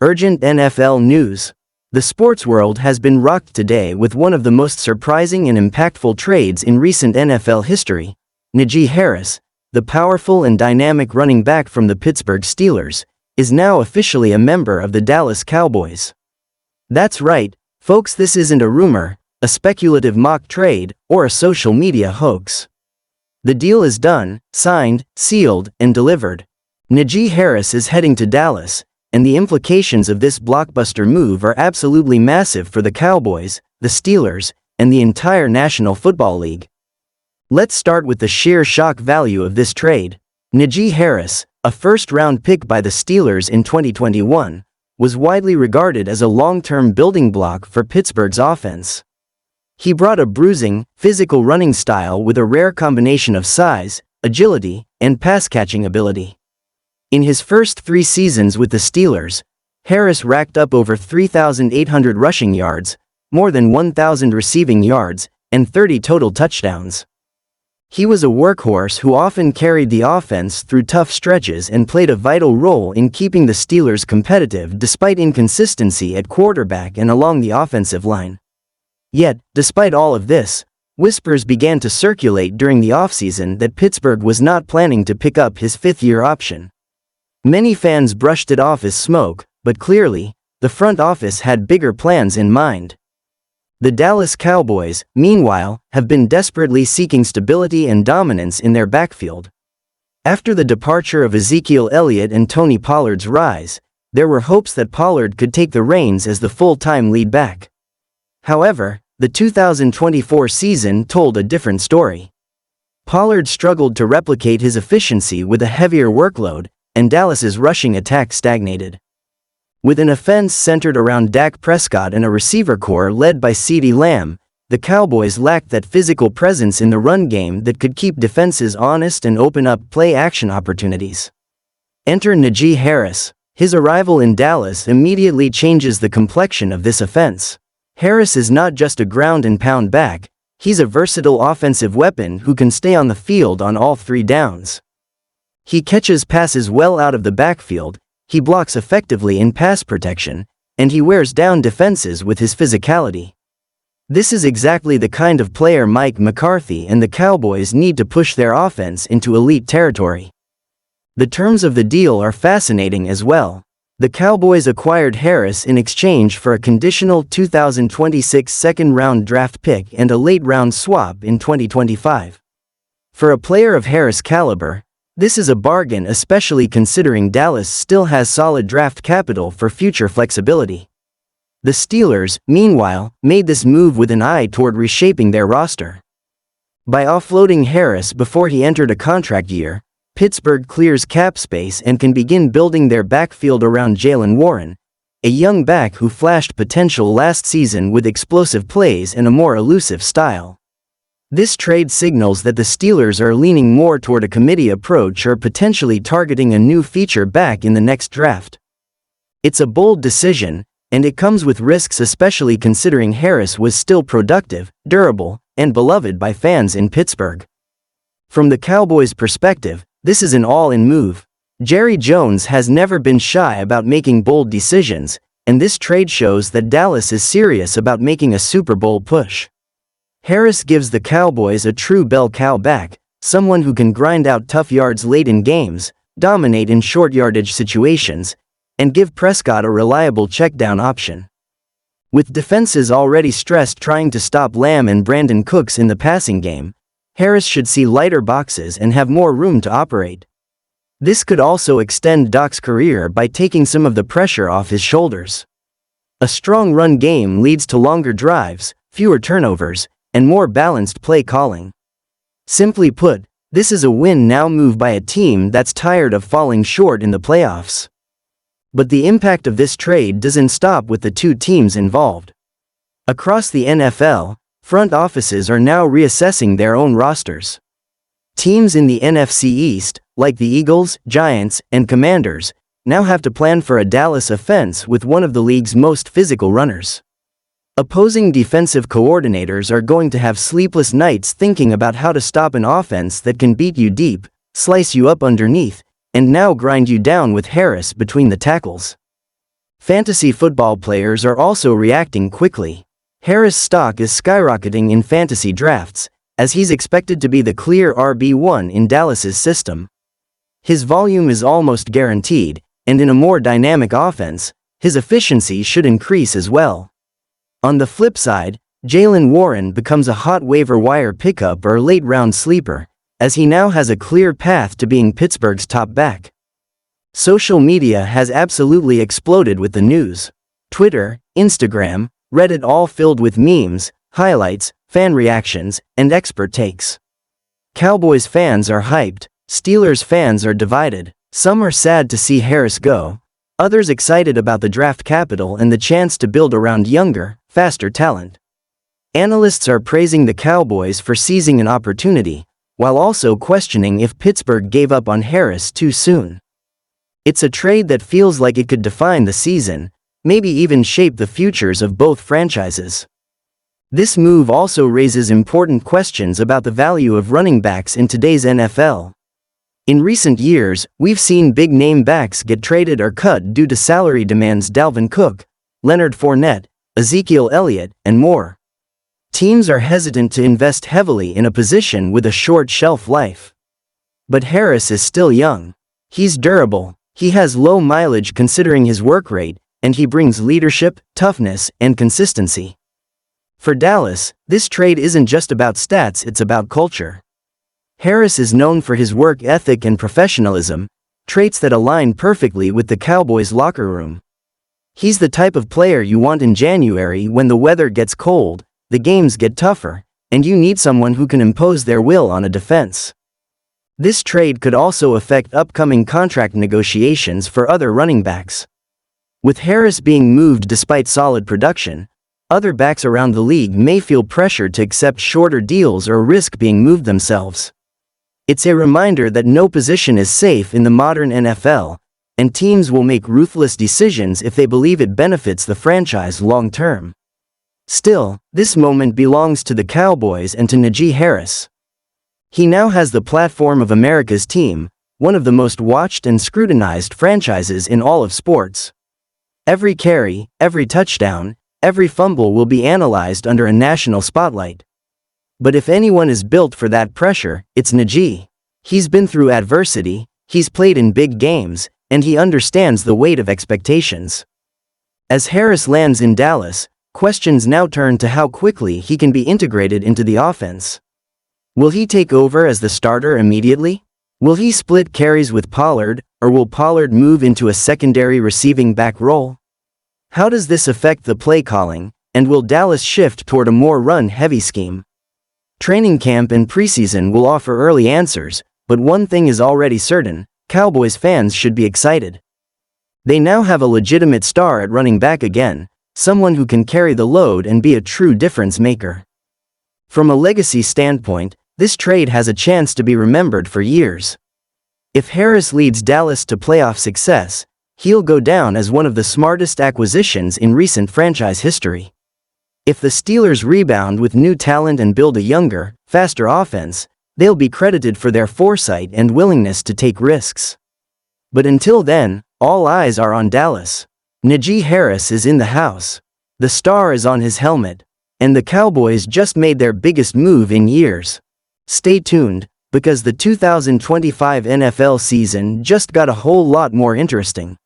Urgent NFL news. The sports world has been rocked today with one of the most surprising and impactful trades in recent NFL history. Najee Harris, the powerful and dynamic running back from the Pittsburgh Steelers, is now officially a member of the Dallas Cowboys. That's right, folks, this isn't a rumor, a speculative mock trade, or a social media hoax. The deal is done, signed, sealed, and delivered. Najee Harris is heading to Dallas, and the implications of this blockbuster move are absolutely massive for the Cowboys, the Steelers, and the entire National Football League. Let's start with the sheer shock value of this trade. Najee Harris, a first-round pick by the Steelers in 2021, was widely regarded as a long-term building block for Pittsburgh's offense. He brought a bruising, physical running style with a rare combination of size, agility, and pass-catching ability. In his first 3 seasons with the Steelers, Harris racked up over 3,800 rushing yards, more than 1,000 receiving yards, and 30 total touchdowns. He was a workhorse who often carried the offense through tough stretches and played a vital role in keeping the Steelers competitive despite inconsistency at quarterback and along the offensive line. Yet, despite all of this, whispers began to circulate during the offseason that Pittsburgh was not planning to pick up his 5th-year option. Many fans brushed it off as smoke, but clearly, the front office had bigger plans in mind. The Dallas Cowboys, meanwhile, have been desperately seeking stability and dominance in their backfield. After the departure of Ezekiel Elliott and Tony Pollard's rise, there were hopes that Pollard could take the reins as the full-time lead back. However, the 2024 season told a different story. Pollard struggled to replicate his efficiency with a heavier workload, and Dallas's rushing attack stagnated. With an offense centered around Dak Prescott and a receiver core led by CeeDee Lamb, the Cowboys lacked that physical presence in the run game that could keep defenses honest and open up play-action opportunities. Enter Najee Harris. His arrival in Dallas immediately changes the complexion of this offense. Harris is not just a ground-and-pound back, he's a versatile offensive weapon who can stay on the field on all 3 downs. He catches passes well out of the backfield, he blocks effectively in pass protection, and he wears down defenses with his physicality. This is exactly the kind of player Mike McCarthy and the Cowboys need to push their offense into elite territory. The terms of the deal are fascinating as well. The Cowboys acquired Harris in exchange for a conditional 2026 second-round draft pick and a late-round swap in 2025. For a player of Harris' caliber, this is a bargain, especially considering Dallas still has solid draft capital for future flexibility. The Steelers, meanwhile, made this move with an eye toward reshaping their roster. By offloading Harris before he entered a contract year, Pittsburgh clears cap space and can begin building their backfield around Jaylen Warren, a young back who flashed potential last season with explosive plays and a more elusive style. This trade signals that the Steelers are leaning more toward a committee approach or potentially targeting a new feature back in the next draft. It's a bold decision, and it comes with risks, especially considering Harris was still productive, durable, and beloved by fans in Pittsburgh. From the Cowboys' perspective, this is an all-in move. Jerry Jones has never been shy about making bold decisions, and this trade shows that Dallas is serious about making a Super Bowl push. Harris gives the Cowboys a true bell cow back, someone who can grind out tough yards late in games, dominate in short yardage situations, and give Prescott a reliable checkdown option. With defenses already stressed trying to stop Lamb and Brandon Cooks in the passing game, Harris should see lighter boxes and have more room to operate. This could also extend Doc's career by taking some of the pressure off his shoulders. A strong run game leads to longer drives, fewer turnovers, and more balanced play calling. Simply put, this is a win-now move by a team that's tired of falling short in the playoffs. But the impact of this trade doesn't stop with the 2 teams involved. Across the NFL, front offices are now reassessing their own rosters. Teams in the NFC East, like the Eagles, Giants, and Commanders, now have to plan for a Dallas offense with one of the league's most physical runners. Opposing defensive coordinators are going to have sleepless nights thinking about how to stop an offense that can beat you deep, slice you up underneath, and now grind you down with Harris between the tackles. Fantasy football players are also reacting quickly. Harris' stock is skyrocketing in fantasy drafts, as he's expected to be the clear RB1 in Dallas's system. His volume is almost guaranteed, and in a more dynamic offense, his efficiency should increase as well. On the flip side, Jaylen Warren becomes a hot waiver wire pickup or late-round sleeper, as he now has a clear path to being Pittsburgh's top back. Social media has absolutely exploded with the news. Twitter, Instagram, Reddit all filled with memes, highlights, fan reactions, and expert takes. Cowboys fans are hyped, Steelers fans are divided, some are sad to see Harris go, others excited about the draft capital and the chance to build around younger, faster talent. Analysts are praising the Cowboys for seizing an opportunity, while also questioning if Pittsburgh gave up on Harris too soon. It's a trade that feels like it could define the season, maybe even shape the futures of both franchises. This move also raises important questions about the value of running backs in today's NFL. In recent years, we've seen big-name backs get traded or cut due to salary demands: Dalvin Cook, Leonard Fournette, Ezekiel Elliott, and more. Teams are hesitant to invest heavily in a position with a short shelf life. But Harris is still young. He's durable, he has low mileage considering his work rate, and he brings leadership, toughness, and consistency. For Dallas, this trade isn't just about stats, it's about culture. Harris is known for his work ethic and professionalism, traits that align perfectly with the Cowboys' locker room. He's the type of player you want in January when the weather gets cold, the games get tougher, and you need someone who can impose their will on a defense. This trade could also affect upcoming contract negotiations for other running backs. With Harris being moved despite solid production, other backs around the league may feel pressured to accept shorter deals or risk being moved themselves. It's a reminder that no position is safe in the modern NFL, and teams will make ruthless decisions if they believe it benefits the franchise long term. Still, this moment belongs to the Cowboys and to Najee Harris. He now has the platform of America's team, one of the most watched and scrutinized franchises in all of sports. Every carry, every touchdown, every fumble will be analyzed under a national spotlight. But if anyone is built for that pressure, it's Najee. He's been through adversity, he's played in big games, and he understands the weight of expectations. As Harris lands in Dallas, questions now turn to how quickly he can be integrated into the offense. Will he take over as the starter immediately? Will he split carries with Pollard, or will Pollard move into a secondary receiving back role? How does this affect the play calling, and will Dallas shift toward a more run-heavy scheme? Training camp and preseason will offer early answers, but one thing is already certain: Cowboys fans should be excited. They now have a legitimate star at running back again, someone who can carry the load and be a true difference maker. From a legacy standpoint, this trade has a chance to be remembered for years. If Harris leads Dallas to playoff success, he'll go down as one of the smartest acquisitions in recent franchise history. If the Steelers rebound with new talent and build a younger, faster offense, they'll be credited for their foresight and willingness to take risks. But until then, all eyes are on Dallas. Najee Harris is in the house. The star is on his helmet, and the Cowboys just made their biggest move in years. Stay tuned, because the 2025 NFL season just got a whole lot more interesting.